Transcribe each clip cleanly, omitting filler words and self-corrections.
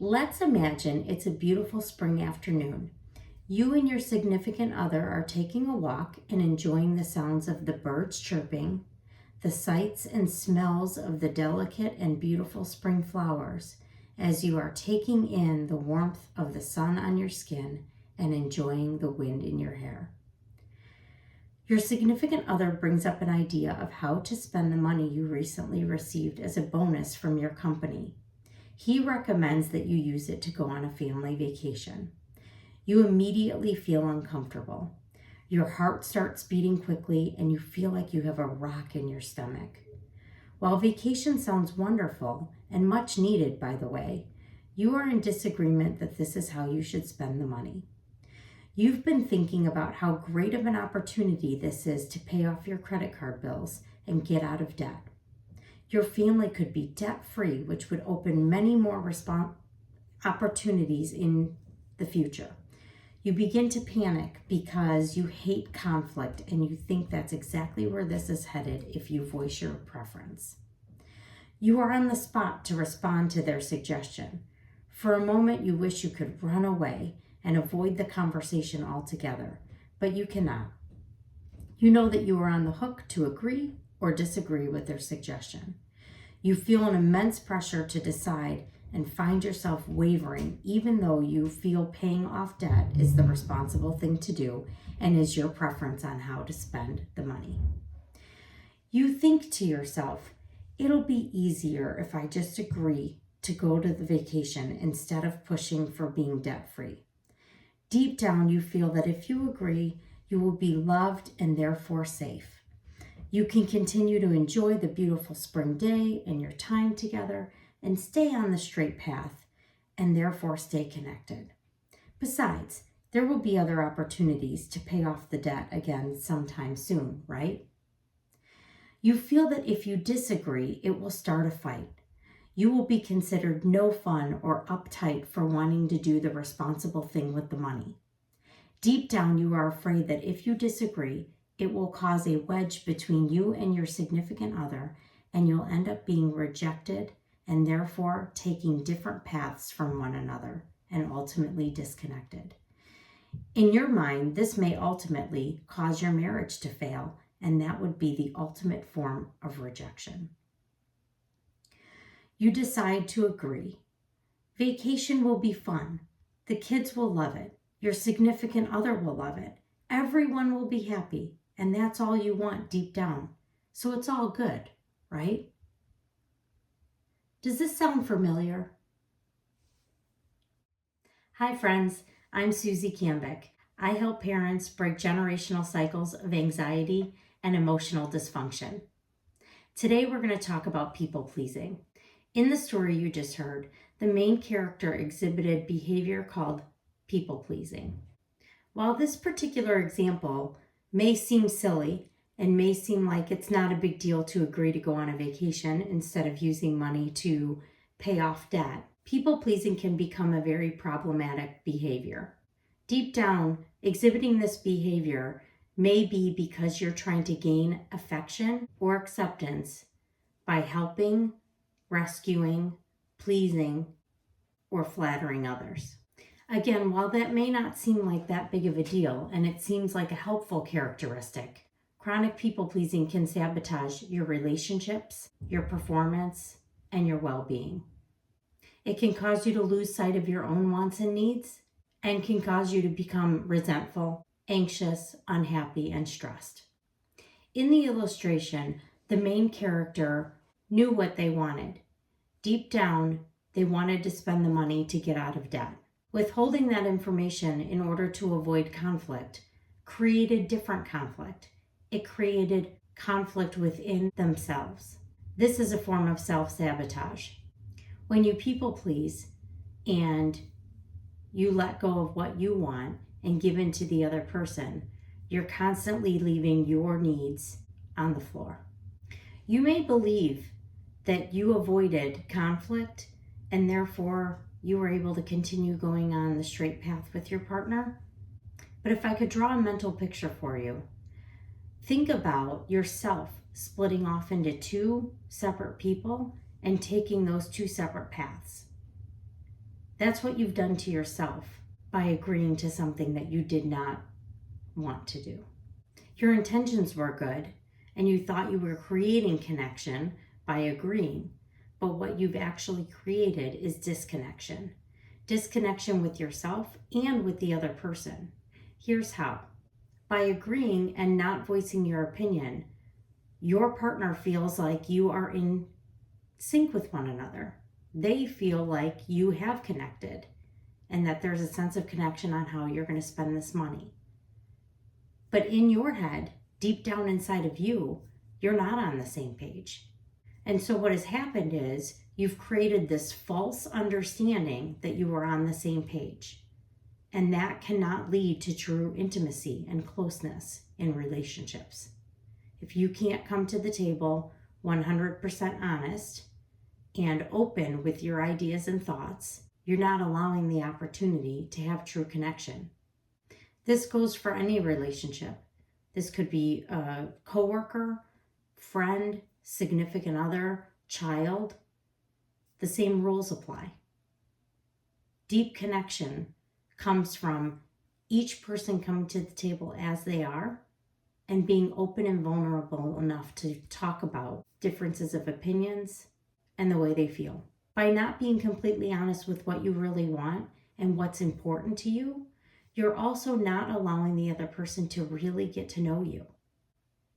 Let's imagine it's a beautiful spring afternoon. You and your significant other are taking a walk and enjoying the sounds of the birds chirping, the sights and smells of the delicate and beautiful spring flowers as you are taking in the warmth of the sun on your skin and enjoying the wind in your hair. Your significant other brings up an idea of how to spend the money you recently received as a bonus from your company. He recommends that you use it to go on a family vacation. You immediately feel uncomfortable. Your heart starts beating quickly and you feel like you have a rock in your stomach. While vacation sounds wonderful and much needed, by the way, you are in disagreement that this is how you should spend the money. You've been thinking about how great of an opportunity this is to pay off your credit card bills and get out of debt. Your family could be debt-free, which would open many more opportunities in the future. You begin to panic because you hate conflict and you think that's exactly where this is headed if you voice your preference. You are on the spot to respond to their suggestion. For a moment, you wish you could run away and avoid the conversation altogether, but you cannot. You know that you are on the hook to agree or disagree with their suggestion. You feel an immense pressure to decide and find yourself wavering, even though you feel paying off debt is the responsible thing to do and is your preference on how to spend the money. You think to yourself, it'll be easier if I just agree to go to the vacation instead of pushing for being debt-free. Deep down, you feel that if you agree, you will be loved and therefore safe. You can continue to enjoy the beautiful spring day and your time together and stay on the straight path and therefore stay connected. Besides, there will be other opportunities to pay off the debt again sometime soon, right? You feel that if you disagree, it will start a fight. You will be considered no fun or uptight for wanting to do the responsible thing with the money. Deep down, you are afraid that if you disagree, it will cause a wedge between you and your significant other, and you'll end up being rejected and therefore taking different paths from one another and ultimately disconnected. In your mind, this may ultimately cause your marriage to fail, and that would be the ultimate form of rejection. You decide to agree. Vacation will be fun. The kids will love it. Your significant other will love it. Everyone will be happy. And that's all you want deep down. So it's all good, right? Does this sound familiar? Hi friends, I'm Susie Cambick. I help parents break generational cycles of anxiety and emotional dysfunction. Today we're going to talk about people pleasing. In the story you just heard, the main character exhibited behavior called people pleasing. While this particular example may seem silly and may seem like it's not a big deal to agree to go on a vacation instead of using money to pay off debt, people-pleasing can become a very problematic behavior. Deep down, exhibiting this behavior may be because you're trying to gain affection or acceptance by helping, rescuing, pleasing, or flattering others. Again, while that may not seem like that big of a deal, and it seems like a helpful characteristic, chronic people-pleasing can sabotage your relationships, your performance, and your well-being. It can cause you to lose sight of your own wants and needs, and can cause you to become resentful, anxious, unhappy, and stressed. In the illustration, the main character knew what they wanted. Deep down, they wanted to spend the money to get out of debt. Withholding that information in order to avoid conflict created different conflict. It created conflict within themselves. This is a form of self-sabotage. When you people please and you let go of what you want and give in to the other person, you're constantly leaving your needs on the floor. You may believe that you avoided conflict and therefore you were able to continue going on the straight path with your partner. But if I could draw a mental picture for you, think about yourself splitting off into two separate people and taking those two separate paths. That's what you've done to yourself by agreeing to something that you did not want to do. Your intentions were good, and you thought you were creating connection by agreeing, but what you've actually created is disconnection. Disconnection with yourself and with the other person. Here's how. By agreeing and not voicing your opinion, your partner feels like you are in sync with one another. They feel like you have connected and that there's a sense of connection on how you're going to spend this money. But in your head, deep down inside of you, you're not on the same page. And so what has happened is you've created this false understanding that you are on the same page. And that cannot lead to true intimacy and closeness in relationships. If you can't come to the table 100% honest and open with your ideas and thoughts, you're not allowing the opportunity to have true connection. This goes for any relationship. This could be a coworker, friend, significant other, child. The same rules apply. Deep connection comes from each person coming to the table as they are and being open and vulnerable enough to talk about differences of opinions and the way they feel. By not being completely honest with what you really want and what's important to you, you're also not allowing the other person to really get to know you.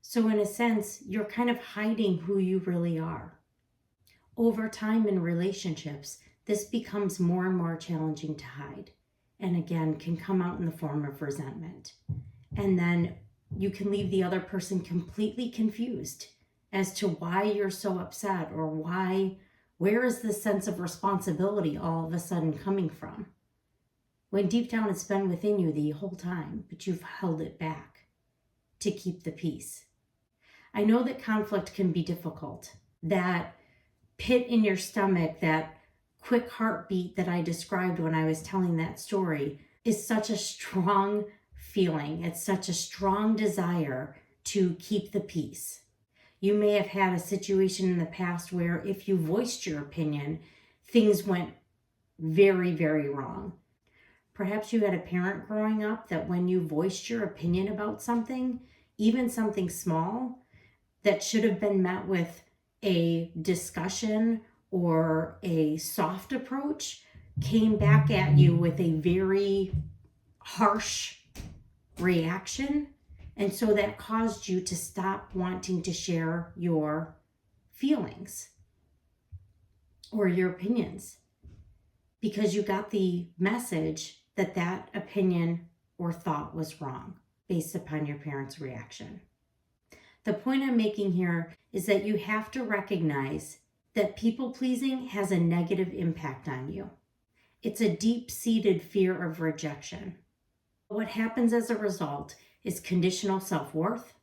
So in a sense, you're kind of hiding who you really are. Over time in relationships, this becomes more and more challenging to hide, and again, can come out in the form of resentment. And then you can leave the other person completely confused as to why you're so upset or where is this sense of responsibility all of a sudden coming from? When deep down it's been within you the whole time, but you've held it back to keep the peace. I know that conflict can be difficult. That pit in your stomach, that quick heartbeat that I described when I was telling that story is such a strong feeling. It's such a strong desire to keep the peace. You may have had a situation in the past where if you voiced your opinion, things went very, very wrong. Perhaps you had a parent growing up that when you voiced your opinion about something, even something small, that should have been met with a discussion or a soft approach, came back at you with a very harsh reaction. And so that caused you to stop wanting to share your feelings or your opinions because you got the message that that opinion or thought was wrong based upon your parents' reaction. The point I'm making here is that you have to recognize that people-pleasing has a negative impact on you. It's a deep-seated fear of rejection. What happens as a result is conditional self-worth,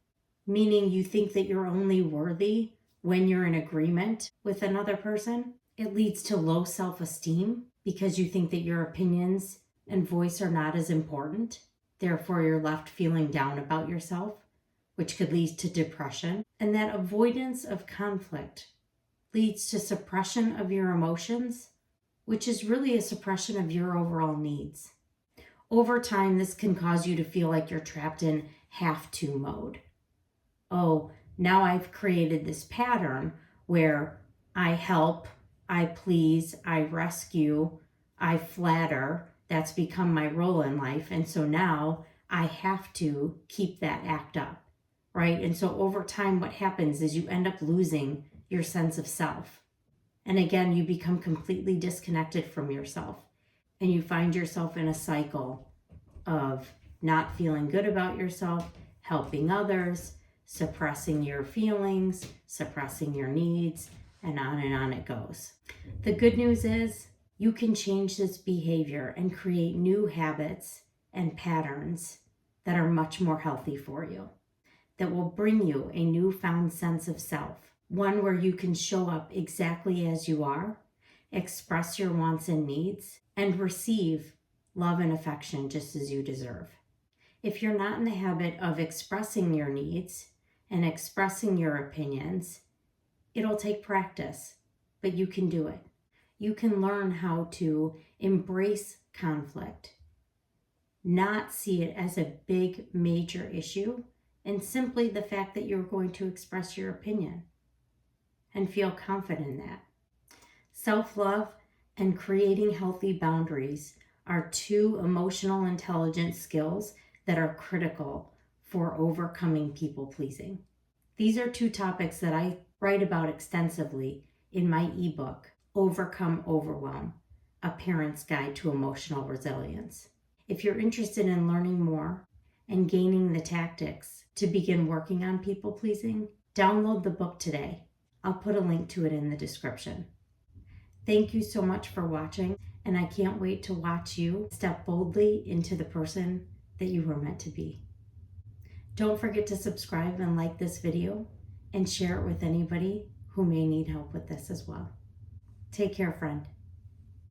meaning you think that you're only worthy when you're in agreement with another person. It leads to low self-esteem because you think that your opinions and voice are not as important. Therefore, you're left feeling down about yourself, which could lead to depression. And that avoidance of conflict leads to suppression of your emotions, which is really a suppression of your overall needs. Over time, this can cause you to feel like you're trapped in have-to mode. Oh, now I've created this pattern where I help, I please, I rescue, I flatter. That's become my role in life. And so now I have to keep that act up, right? And so over time, what happens is you end up losing your sense of self. And again, you become completely disconnected from yourself. And you find yourself in a cycle of not feeling good about yourself, helping others, suppressing your feelings, suppressing your needs, and on it goes. The good news is you can change this behavior and create new habits and patterns that are much more healthy for you, that will bring you a newfound sense of self, one where you can show up exactly as you are, express your wants and needs, and receive love and affection just as you deserve. If you're not in the habit of expressing your needs and expressing your opinions, it'll take practice, but you can do it. You can learn how to Embrace conflict. Not see it as a big, major issue, and simply the fact that you're going to express your opinion and feel confident in that. Self-love and creating healthy boundaries are two emotional intelligence skills that are critical for overcoming people pleasing. These are two topics that I write about extensively in my ebook, Overcome Overwhelm, A Parent's Guide to Emotional Resilience. If you're interested in learning more and gaining the tactics to begin working on people pleasing, download the book today. I'll put a link to it in the description. Thank you so much for watching, and I can't wait to watch you step boldly into the person that you were meant to be. Don't forget to subscribe and like this video and share it with anybody who may need help with this as well. Take care, friend.